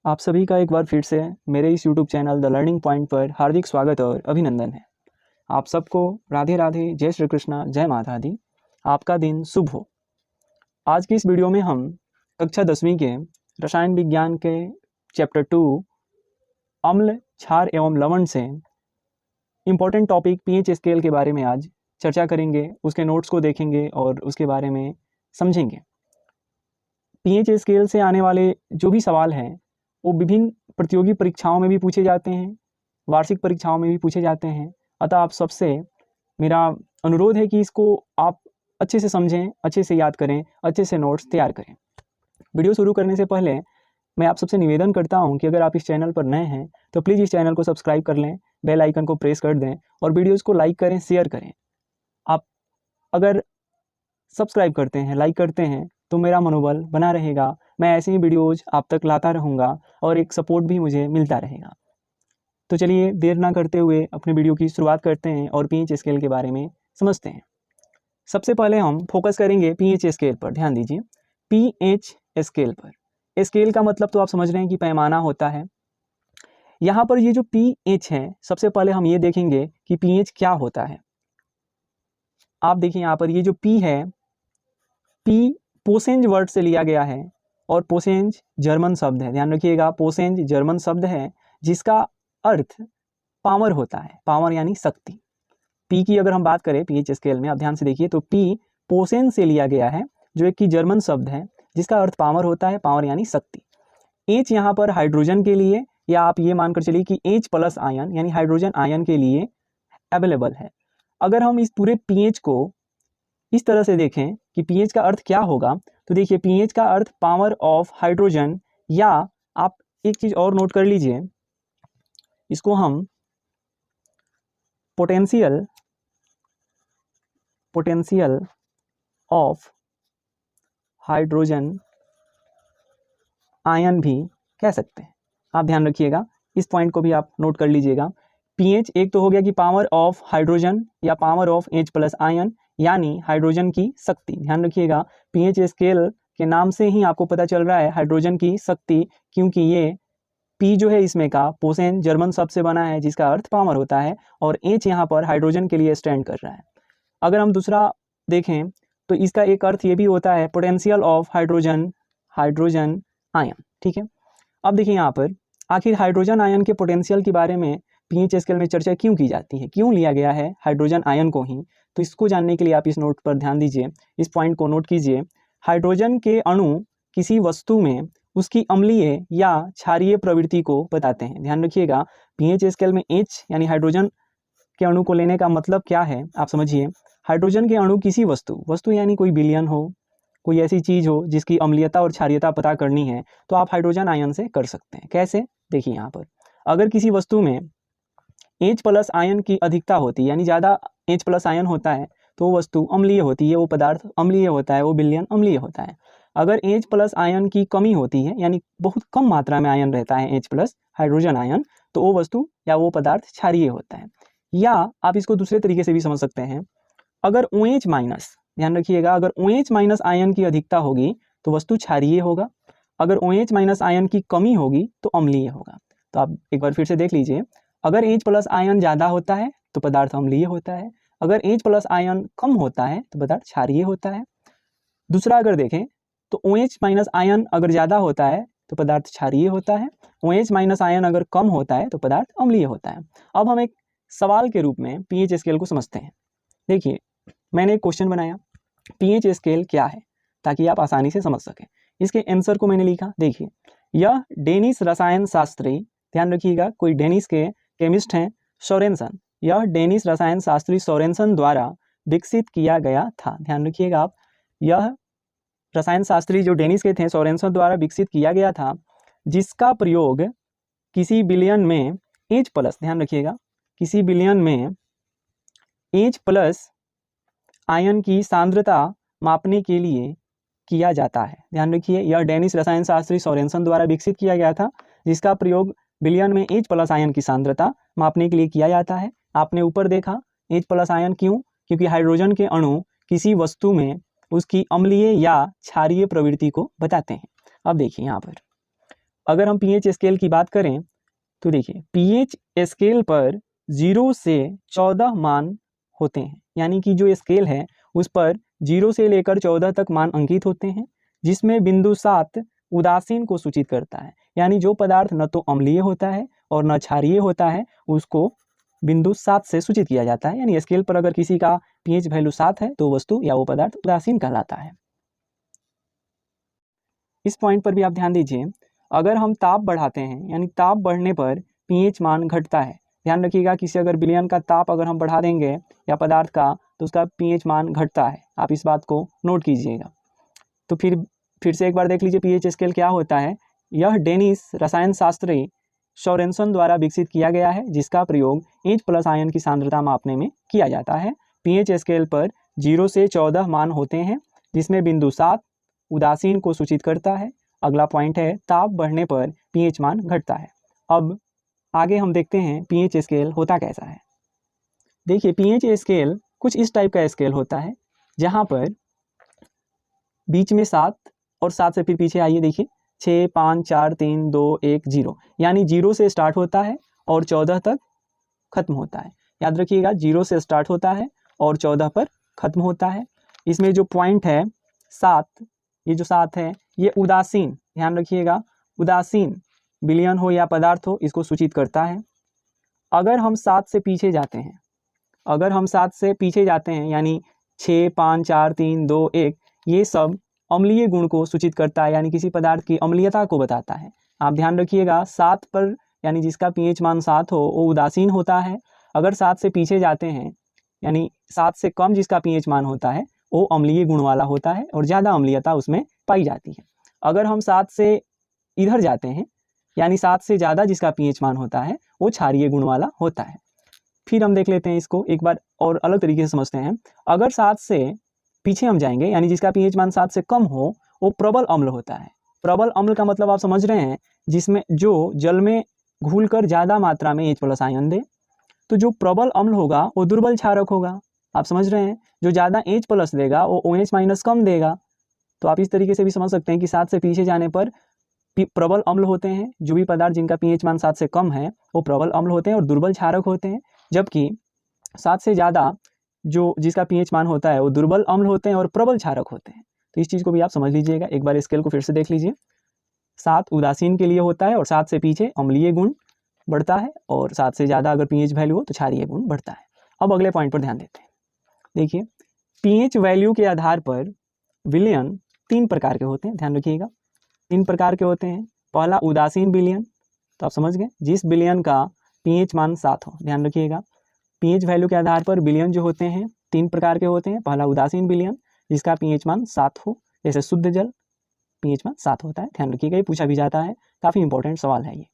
आप सभी का एक बार फिर से मेरे इस YouTube channel the learning point पर हार्दिक स्वागत और अभिनंदन है। आप सबको राधे राधे, जय श्री कृष्णा, जय माता दी। आपका दिन शुभ हो। आज की इस वीडियो में हम कक्षा 10वीं के रसायन विज्ञान के चैप्टर 2 अम्ल, क्षार एवं लवण से इम्पोर्टेंट टॉपिक पीएच स्केल के बारे में आज चर्चा करेंगे। उसके नोट्स को देखेंगे और उसके बारे में समझेंगे। पीएच स्केल से आने वाले जो भी सवाल हैं वो विभिन्न प्रतियोगी परीक्षाओं में भी पूछे जाते हैं, वार्षिक परीक्षाओं में भी पूछे जाते हैं। अतः आप सबसे मेरा अनुरोध है कि इसको आप अच्छे से समझें, अच्छे से याद करें, अच्छे से नोट्स तैयार करें। वीडियो शुरू करने से पहले मैं आप सबसे निवेदन करता हूं कि अगर आप इस चैनल पर नए हैं तो प्लीज़ इस चैनल को सब्सक्राइब कर लें, बेल आइकन को प्रेस कर दें और वीडियोज़ को लाइक करें, शेयर करें। आप अगर सब्सक्राइब करते हैं, लाइक करते हैं तो मेरा मनोबल बना रहेगा। मैं ऐसे ही वीडियोज़ आप तक लाता रहूँगा और एक सपोर्ट भी मुझे मिलता रहेगा। तो चलिए देर ना करते हुए अपने वीडियो की शुरुआत करते हैं और पीएच स्केल के बारे में समझते हैं। सबसे पहले हम फोकस करेंगे पीएच स्केल पर। ध्यान दीजिए, पीएच स्केल पर। स्केल का मतलब तो आप समझ रहे हैं कि पैमाना होता है। यहाँ पर ये जो पीएच है, सबसे पहले हम ये देखेंगे कि पीएच क्या होता है। आप देखिए यहाँ पर ये जो पी है, पी पोसेंज वर्ड से लिया गया है और पोसेंज जर्मन शब्द है। ध्यान रखिएगा, पोसेंज जर्मन शब्द है जिसका अर्थ पावर होता है। पावर यानी शक्ति। पी की अगर हम बात करें पीएच स्केल में, आप ध्यान से देखिए तो पी पोसेंज से लिया गया है जो एक की जर्मन शब्द है जिसका अर्थ पावर होता है। पावर यानी शक्ति। एच यहाँ पर हाइड्रोजन के लिए, या आप ये मानकर चलिए कि एच प्लस आयन यानी हाइड्रोजन आयन के लिए अवेलेबल है। अगर हम इस पूरे पीएच को इस तरह से देखें कि पीएच का अर्थ क्या होगा, तो देखिए पीएच का अर्थ पावर ऑफ हाइड्रोजन, या आप एक चीज और नोट कर लीजिए, इसको हम पोटेंशियल ऑफ हाइड्रोजन आयन भी कह सकते हैं। आप ध्यान रखिएगा, इस पॉइंट को भी आप नोट कर लीजिएगा। पीएच एक तो हो गया कि पावर ऑफ हाइड्रोजन या power of H plus ion, यानी हाइड्रोजन की शक्ति। ध्यान रखिएगा, पीएच स्केल के नाम से ही आपको पता चल रहा है हाइड्रोजन की शक्ति, क्योंकि ये पी जो है इसमें का पोसेन जर्मन शब्द से बना है जिसका अर्थ पावर होता है, और एच यहाँ पर हाइड्रोजन के लिए स्टैंड कर रहा है। अगर हम दूसरा देखें तो इसका एक अर्थ ये भी होता है पोटेंशियल ऑफ हाइड्रोजन आयन। ठीक है, अब देखिए यहाँ पर आखिर हाइड्रोजन आयन के पोटेंशियल के बारे में पीएच स्केल में चर्चा क्यों की जाती है, क्यों लिया गया है हाइड्रोजन आयन को ही, तो इसको जानने के लिए आप इस नोट पर ध्यान दीजिए, इस पॉइंट को नोट कीजिए। हाइड्रोजन के अणु किसी वस्तु में उसकी अम्लीय या क्षारीय प्रवृत्ति को बताते हैं। ध्यान रखिएगा, पीएच स्केल में एच यानी हाइड्रोजन के अणु को लेने का मतलब क्या है, आप समझिए। हाइड्रोजन के अणु किसी वस्तु यानी कोई विलयन हो, कोई ऐसी चीज हो जिसकी अम्लीयता और क्षारीयता पता करनी है, तो आप हाइड्रोजन आयन से कर सकते हैं। कैसे, देखिए यहाँ पर अगर किसी वस्तु में H प्लस आयन की अधिकता होती है, यानी ज़्यादा H प्लस आयन होता है, तो वो वस्तु अम्लीय होती है, वो पदार्थ अम्लीय होता है, वो विलयन अम्लीय होता है। अगर H प्लस आयन की कमी होती है, यानी बहुत कम मात्रा में आयन रहता है H प्लस हाइड्रोजन आयन, तो वो वस्तु या वो पदार्थ क्षारीय होता है। या आप इसको दूसरे तरीके से भी समझ सकते हैं, अगर OH माइनस, ध्यान रखिएगा, अगर OH माइनस आयन की अधिकता होगी तो वस्तु क्षारीय होगा, अगर OH माइनस आयन की कमी होगी तो अम्लीय होगा। तो आप एक बार फिर से देख लीजिए, अगर H प्लस आयन ज़्यादा होता है तो पदार्थ अम्लीय होता है, अगर H प्लस आयन कम होता है तो पदार्थ क्षारीय होता है। दूसरा अगर देखें तो OH माइनस आयन अगर ज़्यादा होता है तो पदार्थ क्षारीय होता है, OH माइनस आयन अगर कम होता है तो पदार्थ अम्लीय होता है। अब हम एक सवाल के रूप में पीएच स्केल को समझते हैं। देखिए, मैंने एक क्वेश्चन बनाया, पीएच स्केल क्या है, ताकि आप आसानी से समझ सकें। इसके आंसर को मैंने लिखा, देखिए, यह डेनिश रसायन शास्त्री, ध्यान रखिएगा कोई डेनिश के केमिस्ट हैं सोरेनसन, यह डेनिश रसायन शास्त्री सोरेनसन द्वारा विकसित किया गया था। ध्यान रखिएगा आप, यह रसायन शास्त्री जो डेनिश के थे सोरेनसन द्वारा विकसित किया गया था, जिसका प्रयोग किसी विलयन में H प्लस, ध्यान रखिएगा, किसी विलयन में H प्लस आयन की सांद्रता मापने के लिए किया जाता है। ध्यान रखिए, यह डेनिश रसायन शास्त्री सोरेनसन द्वारा विकसित किया गया था, जिसका प्रयोग विलयन में H प्लस आयन की सांद्रता मापने के लिए किया जाता है। आपने ऊपर देखा H प्लस आयन क्यों, क्योंकि हाइड्रोजन के अणु किसी वस्तु में उसकी अम्लीय या क्षारीय प्रवृत्ति को बताते हैं। अब देखिए यहाँ पर अगर हम पीएच स्केल की बात करें तो देखिए पीएच स्केल पर 0 से 14 मान होते हैं, यानी कि जो स्केल है उस पर 0 से लेकर 14 तक मान अंकित होते हैं, जिसमें बिंदु 7 उदासीन को सूचित करता है, यानी जो पदार्थ न तो अम्लीय होता है और न क्षारीय होता है उसको बिंदु 7 से सूचित किया जाता है। यानी स्केल पर अगर किसी का पीएच वैल्यू 7 है तो वस्तु या वो पदार्थ उदासीन कहलाता है। इस पॉइंट पर भी आप ध्यान दीजिए, अगर हम ताप बढ़ाते हैं यानी ताप बढ़ने पर पीएच मान घटता है। ध्यान रखिएगा, किसी अगर विलयन का ताप अगर हम बढ़ा देंगे या पदार्थ का तो उसका पीएच मान घटता है, आप इस बात को नोट कीजिएगा। तो फिर से एक बार देख लीजिए पीएच स्केल क्या होता है। यह डेनिश रसायन शास्त्री सोरेनसन द्वारा विकसित किया गया है, जिसका प्रयोग H+ आयन की सांद्रता मापने में किया जाता है। पीएच स्केल पर 0 से 14 मान होते हैं, जिसमें बिंदु 7 उदासीन को सूचित करता है। अगला पॉइंट है ताप बढ़ने पर पीएच मान घटता है। अब आगे हम देखते हैं पीएच स्केल होता कैसा है। देखिए पीएच स्केल कुछ इस टाइप का स्केल होता है, जहाँ पर बीच में 7 और 7 से फिर पीछे आइए, देखिए 6, 5, 4, 3, 2, 1, 0, यानी 0 से स्टार्ट होता है और 14 तक खत्म होता है। याद रखिएगा 0 से स्टार्ट होता है और 14 पर खत्म होता है। इसमें जो पॉइंट है 7, ये जो 7 है ये उदासीन, ध्यान रखिएगा उदासीन विलयन हो या पदार्थ हो इसको सूचित करता है। अगर हम 7 से पीछे जाते हैं, अगर हम 7 से पीछे जाते हैं यानी 6, 5, 4, 3, 2, 1, ये सब अम्लीय गुण को सूचित करता है, यानी किसी पदार्थ की अम्लीयता को बताता है। आप ध्यान रखिएगा 7 पर यानी जिसका पीएच मान 7 हो वो उदासीन होता है। अगर 7 से पीछे जाते हैं यानी 7 से कम जिसका पीएच मान होता है वो अम्लीय गुण वाला होता है और ज़्यादा अम्लीयता उसमें पाई जाती है। अगर हम 7 से इधर जाते हैं यानी 7 से ज़्यादा जिसका पीएच मान होता है वो क्षारीय गुण वाला होता है। फिर हम देख लेते हैं इसको एक बार और अलग तरीके से समझते हैं। अगर 7 से पीछे हम जाएंगे यानी जिसका पीएच मान 7 से कम हो वो प्रबल अम्ल होता है। प्रबल अम्ल का मतलब आप समझ रहे हैं, जिसमें जो जल में घुलकर ज़्यादा मात्रा में H+ आयन दे। तो जो प्रबल अम्ल होगा वो दुर्बल क्षारक होगा, आप समझ रहे हैं। जो ज़्यादा H+ देगा वो OH- कम देगा। तो आप इस तरीके से भी समझ सकते हैं कि 7 से पीछे जाने पर प्रबल अम्ल होते हैं। जो भी पदार्थ जिनका पीएच मान 7 से कम है वो प्रबल अम्ल होते हैं और दुर्बल क्षारक होते हैं, जबकि 7 से ज़्यादा जो जिसका पीएच मान होता है वो दुर्बल अम्ल होते हैं और प्रबल क्षारक होते हैं। तो इस चीज़ को भी आप समझ लीजिएगा। एक बार स्केल को फिर से देख लीजिए। 7 उदासीन के लिए होता है और 7 से पीछे अम्लीय गुण बढ़ता है और 7 से ज़्यादा अगर पीएच वैल्यू हो तो क्षारीय गुण बढ़ता है। अब अगले पॉइंट पर ध्यान देते हैं। देखिए पीएच वैल्यू के आधार पर विलयन 3 प्रकार के होते हैं, ध्यान रखिएगा 3 प्रकार के होते हैं। पहला उदासीन विलयन, तो आप समझ गए जिस विलयन का पीएच मान 7 हो। ध्यान रखिएगा पीएच वैल्यू के आधार पर विलयन जो होते हैं 3 प्रकार के होते हैं। पहला उदासीन विलयन जिसका पीएच मान 7 हो, जैसे शुद्ध जल पीएच मान 7 होता है, ध्यान रखिएगा ये पूछा भी जाता है, काफ़ी इंपॉर्टेंट सवाल है ये।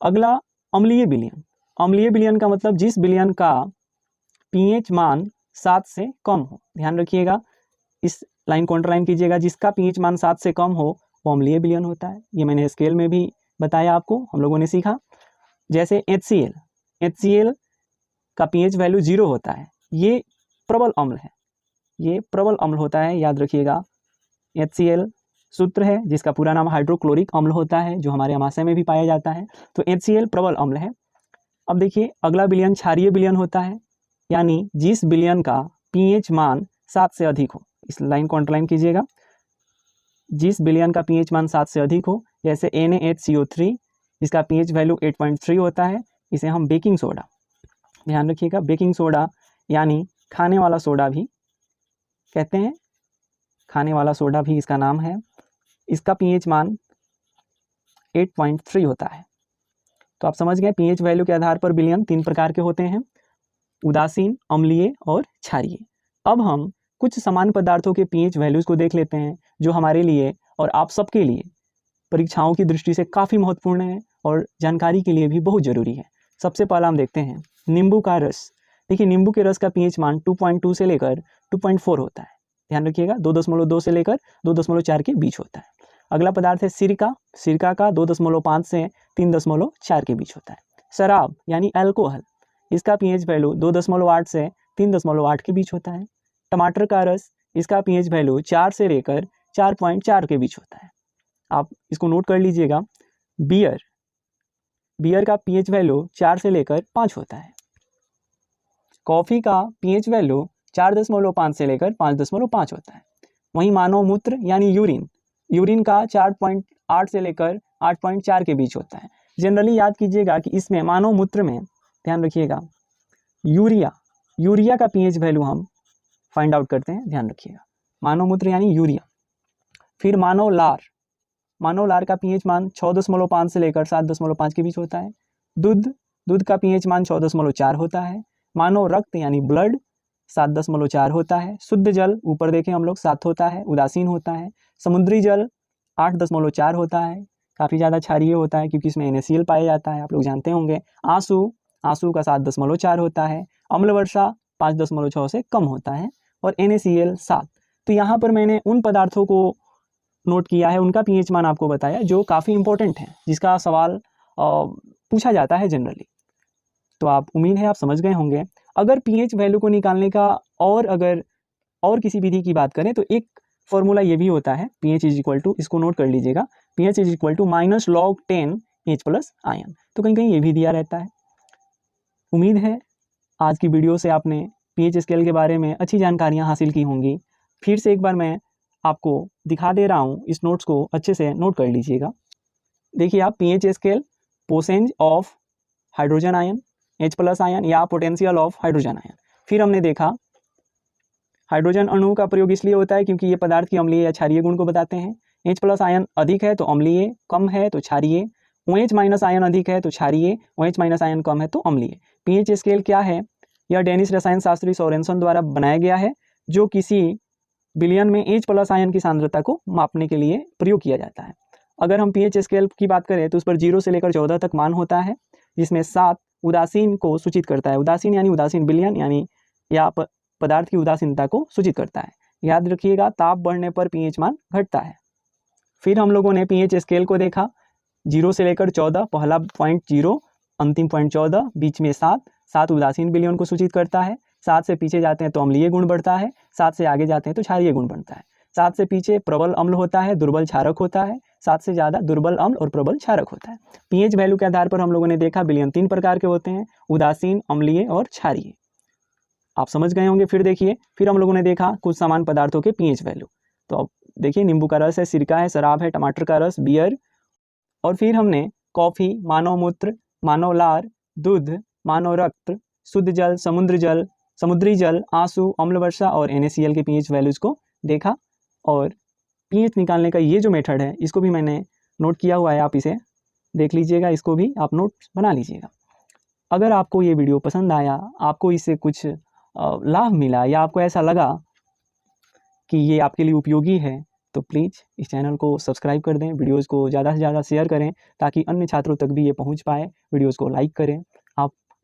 अगला अम्लीय विलयन। अम्लीय विलयन का मतलब जिस विलयन का पीएच मान 7 से कम हो। ध्यान रखिएगा इस लाइन को अंडरलाइन कीजिएगा, जिसका पीएच मान 7 से कम हो वो अम्लीय विलयन होता है। ये मैंने स्केल में भी बताया आपको, हम लोगों ने सीखा। जैसे HCl का पीएच वैल्यू 0 होता है, ये प्रबल अम्ल है, ये प्रबल अम्ल होता है। याद रखिएगा HCl सूत्र है जिसका पूरा नाम हाइड्रोक्लोरिक अम्ल होता है, जो हमारे आमाशय में भी पाया जाता है। तो HCl प्रबल अम्ल है। अब देखिए अगला विलयन क्षारीय विलयन होता है, यानी जिस विलयन का पीएच मान 7 से अधिक हो। इस लाइन को अंडरलाइन कीजिएगा, जिस विलयन का पीएच मान 7 से अधिक हो। जैसे NaHCO3 जिसका पीएच वैल्यू 8.3 होता है, इसे हम बेकिंग सोडा, ध्यान रखिएगा बेकिंग सोडा यानी खाने वाला सोडा भी कहते हैं, खाने वाला सोडा भी इसका नाम है। इसका पीएच मान 8.3 होता है। तो आप समझ गए पीएच वैल्यू के आधार पर विलयन 3 प्रकार के होते हैं, उदासीन, अम्लीय और क्षारीय। अब हम कुछ सामान्य पदार्थों के पीएच वैल्यूज को देख लेते हैं, जो हमारे लिए और आप सबके लिए परीक्षाओं की दृष्टि से काफ़ी महत्वपूर्ण है और जानकारी के लिए भी बहुत ज़रूरी है। सबसे पहला हम देखते हैं नींबू का रस। देखिए नींबू के रस का पीएच मान 2.2 से लेकर 2.4 होता है, ध्यान रखिएगा 2.2 से लेकर 2.4 के बीच होता है। अगला पदार्थ है सिरका, सिरका का 2.5 से 3.4 के बीच होता है। शराब यानी अल्कोहल, इसका पीएच वैल्यू 2.8 से 3.8 के बीच होता है। टमाटर का रस, इसका पीएच वैल्यू 4 से लेकर 4.4 के बीच होता है। आप इसको नोट कर लीजिएगा। बियर का पीएच वैल्यू 4 से लेकर 5 होता है। कॉफ़ी का पीएच वैल्यू 4.5 से लेकर 5.5 होता है। वहीं मानव मूत्र यानी यूरिन का 4.8 से लेकर 8.4 के बीच होता है। जनरली याद कीजिएगा कि इसमें मानव मूत्र में, ध्यान रखिएगा, यूरिया का पीएच वैल्यू हम फाइंड आउट करते हैं, ध्यान रखिएगा, मानव मूत्र यानी यूरिया। फिर मानव लार का पीएच मान 6.5 से लेकर 7.5 के बीच होता है। दूध का पीएच मान 6.4 होता है। मानव रक्त यानी ब्लड 7.4 होता है। शुद्ध जल ऊपर देखें हम लोग 7 होता है, उदासीन होता है। समुद्री जल 8.4 होता है, काफ़ी ज़्यादा क्षारीय होता है क्योंकि इसमें NaCl पाया जाता है, आप लोग जानते होंगे। आंसू का 7.4 होता है। अम्ल वर्षा 5.6 से कम होता है और NaCl 7। तो यहाँ पर मैंने उन पदार्थों को नोट किया है, उनका पीएच मान आपको बताया जो काफ़ी इंपॉर्टेंट है, जिसका सवाल पूछा जाता है जनरली। तो आप उम्मीद है आप समझ गए होंगे। अगर पीएच वैल्यू को निकालने का और किसी विधि की बात करें तो एक फॉर्मूला ये भी होता है, pH इज इक्वल टू, इसको नोट कर लीजिएगा, pH is equal to -log10 H plus ion. तो कहीं कहीं ये भी दिया रहता है। उम्मीद है आज की वीडियो से आपने pH स्केल के बारे में अच्छी जानकारियाँ हासिल की होंगी। फिर से एक बार मैं आपको दिखा दे रहा हूँ, इस नोट्स को अच्छे से नोट कर लीजिएगा। देखिए आप, pH स्केल, पोसेंज of hydrogen ion, H plus ion या पोटेंशियल ऑफ हाइड्रोजन आयन। फिर हमने देखा हाइड्रोजन अणु का प्रयोग इसलिए होता है क्योंकि ये पदार्थ की अम्लीय या क्षारीय गुण को बताते हैं। H प्लस आयन अधिक है तो अम्लीय, कम है तो क्षारीय। OH माइनस आयन अधिक है तो क्षारीय, OH माइनस आयन कम है तो अम्लीय। pH स्केल क्या है? यह डेनिश रसायन शास्त्री सोरेनसन द्वारा बनाया गया है, जो किसी बिलियन में H प्लस आयन की सांद्रता को मापने के लिए प्रयोग किया जाता है। अगर हम pH स्केल की बात करें तो उस पर 0 से लेकर 14 तक मान होता है, जिसमें 7 उदासीन को सूचित करता है। उदासीन यानी उदासीन बिलियन यानी या पदार्थ की उदासीनता को सूचित करता है। याद रखिएगा, ताप बढ़ने पर pH मान घटता है। फिर हम लोगों ने pH स्केल को देखा, 0 से लेकर 14, पहला पॉइंट 0, अंतिम पॉइंट 14, बीच में 7 उदासीन बिलियन को सूचित करता है। 7 से पीछे जाते हैं तो अम्लीय गुण बढ़ता है, 7 से आगे जाते हैं तो क्षारीय गुण बढ़ता है। 7 से पीछे प्रबल अम्ल होता है, दुर्बल क्षारक होता है। 7 से ज़्यादा दुर्बल अम्ल और प्रबल क्षारक होता है। pH वैल्यू के आधार पर हम लोगों ने देखा बिलियन 3 प्रकार के होते हैं, उदासीन, अम्लीय और क्षारीय। आप समझ गए होंगे। फिर देखिए, फिर हम लोगों ने देखा कुछ सामान्य पदार्थों के pH वैल्यू। तो अब देखिए, नींबू का रस है, सिरका है, शराब है, टमाटर का रस, बियर। और फिर हमने कॉफ़ी, मानव मूत्र, मानव लार, दूध, मानव रक्त, शुद्ध जल, समुद्री जल, आंसू, अम्ल वर्षा और NaCl के pH वैल्यूज़ को देखा। और pH निकालने का ये जो मेथड है, इसको भी मैंने नोट किया हुआ है, आप इसे देख लीजिएगा, इसको भी आप नोट बना लीजिएगा। अगर आपको ये वीडियो पसंद आया, आपको इससे कुछ लाभ मिला या आपको ऐसा लगा कि ये आपके लिए उपयोगी है, तो प्लीज़ इस चैनल को सब्सक्राइब कर दें, वीडियोज़ को ज़्यादा से ज़्यादा शेयर करें ताकि अन्य छात्रों तक भी ये पहुंच पाए। वीडियोज़ को लाइक करें।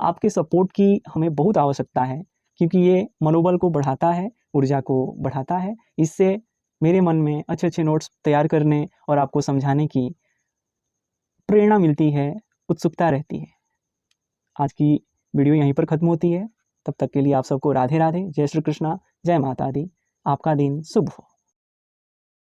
आपके सपोर्ट की हमें बहुत आवश्यकता है, क्योंकि ये मनोबल को बढ़ाता है, ऊर्जा को बढ़ाता है। इससे मेरे मन में अच्छे अच्छे नोट्स तैयार करने और आपको समझाने की प्रेरणा मिलती है, उत्सुकता रहती है। आज की वीडियो यहीं पर ख़त्म होती है। तब तक के लिए आप सबको राधे राधे, जय श्री कृष्णा, जय माता दी। आपका दिन शुभ हो।